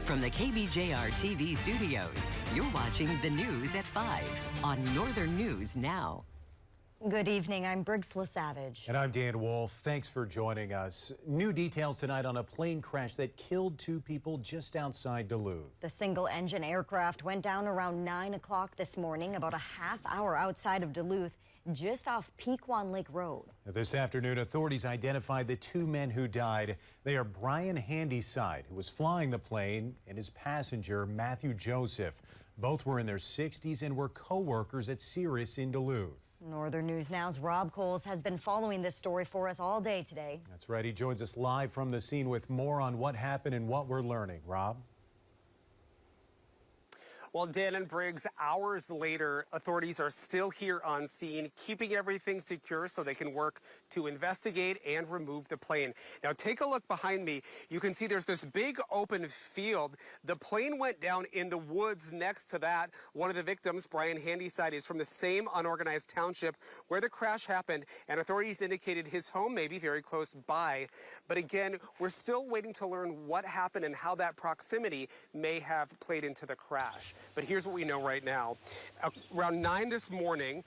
From the KBJR TV studios, you're watching the news at 5 on Northern News Now. Good evening, I'm Briggs LaSavage. And I'm Dan Wolf. Thanks for joining us. New details tonight on a plane crash that killed 2 people just outside Duluth. The single-engine aircraft went down around 9 o'clock this morning, about a half hour outside of Duluth, just off Pequon Lake Road. This afternoon, authorities identified the 2 men who died. They are Brian Handyside, who was flying the plane, and his passenger, Matthew Joseph. Both were in their 60s and were co-workers at Cirrus in Duluth. Northern News Now's Rob Coles has been following this story for us all day today. That's right. He joins us live from the scene with more on what happened and what we're learning. Rob? Well, Dan and Briggs, hours later, authorities are still here on scene, keeping everything secure so they can work to investigate and remove the plane. Now, take a look behind me. You can see there's this big open field. The plane went down in the woods next to that. One of the victims, Brian Handyside, is from the same unorganized township where the crash happened, and authorities indicated his home may be very close by. But again, we're still waiting to learn what happened and how that proximity may have played into the crash. But here's what we know right now. Around 9 this morning,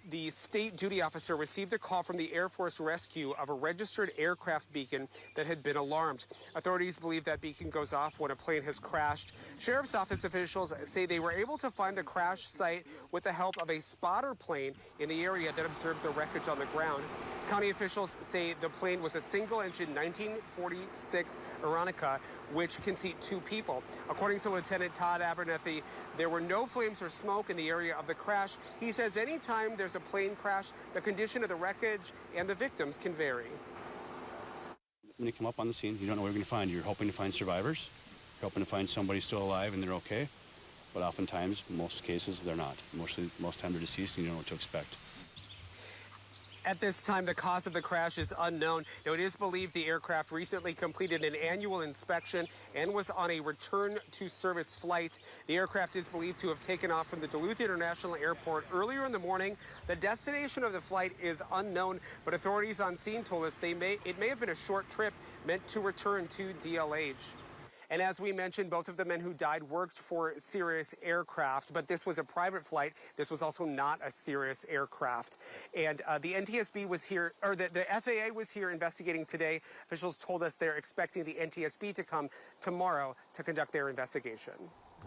the state duty officer received a call from the Air Force Rescue of a registered aircraft beacon that had been alarmed. Authorities believe that beacon goes off when a plane has crashed. Sheriff's Office officials say they were able to find the crash site with the help of a spotter plane in the area that observed the wreckage on the ground. County officials say the plane was a single-engine 1946 Aeronica, which can seat 2 people. According to Lieutenant Todd Abernethy, there were no flames or smoke in the area of the crash. He says anytime there's a plane crash, the condition of the wreckage and the victims can vary. When you come up on the scene, you don't know what you're going to find. You're hoping to find survivors. You're hoping to find somebody still alive and they're okay. But oftentimes, most cases, they're not. Most time they're deceased and you don't know what to expect. At this time, the cause of the crash is unknown. Now, it is believed the aircraft recently completed an annual inspection and was on a return-to-service flight. The aircraft is believed to have taken off from the Duluth International Airport earlier in the morning. The destination of the flight is unknown, but authorities on scene told us it may have been a short trip meant to return to DLH. And as we mentioned, both of the men who died worked for Cirrus Aircraft, but this was a private flight. This was also not a Cirrus aircraft. And the NTSB was here, or the FAA was here investigating today. Officials told us they're expecting the NTSB to come tomorrow to conduct their investigation.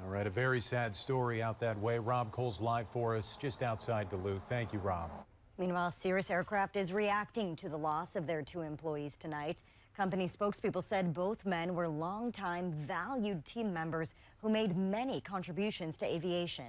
All right, a very sad story out that way. Rob Coles live for us just outside Duluth. Thank you, Rob. Meanwhile, Cirrus Aircraft is reacting to the loss of their 2 employees tonight. Company spokespeople said both men were longtime valued team members who made many contributions to aviation.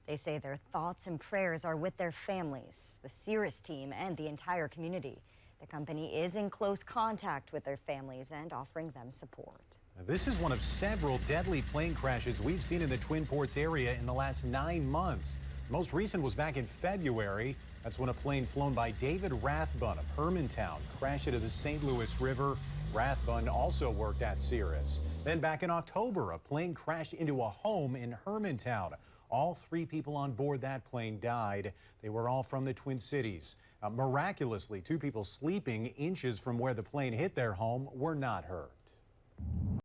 They say their thoughts and prayers are with their families, the Cirrus team, and the entire community. The company is in close contact with their families and offering them support. This is one of several deadly plane crashes we've seen in the Twin Ports area in the last 9 months. Most recent was back in February. That's when a plane flown by David Rathbun of Hermantown crashed into the St. Louis River. Rathbun also worked at Cirrus. Then back in October, a plane crashed into a home in Hermantown. All 3 people on board that plane died. They were all from the Twin Cities. Miraculously, 2 people sleeping inches from where the plane hit their home were not hurt.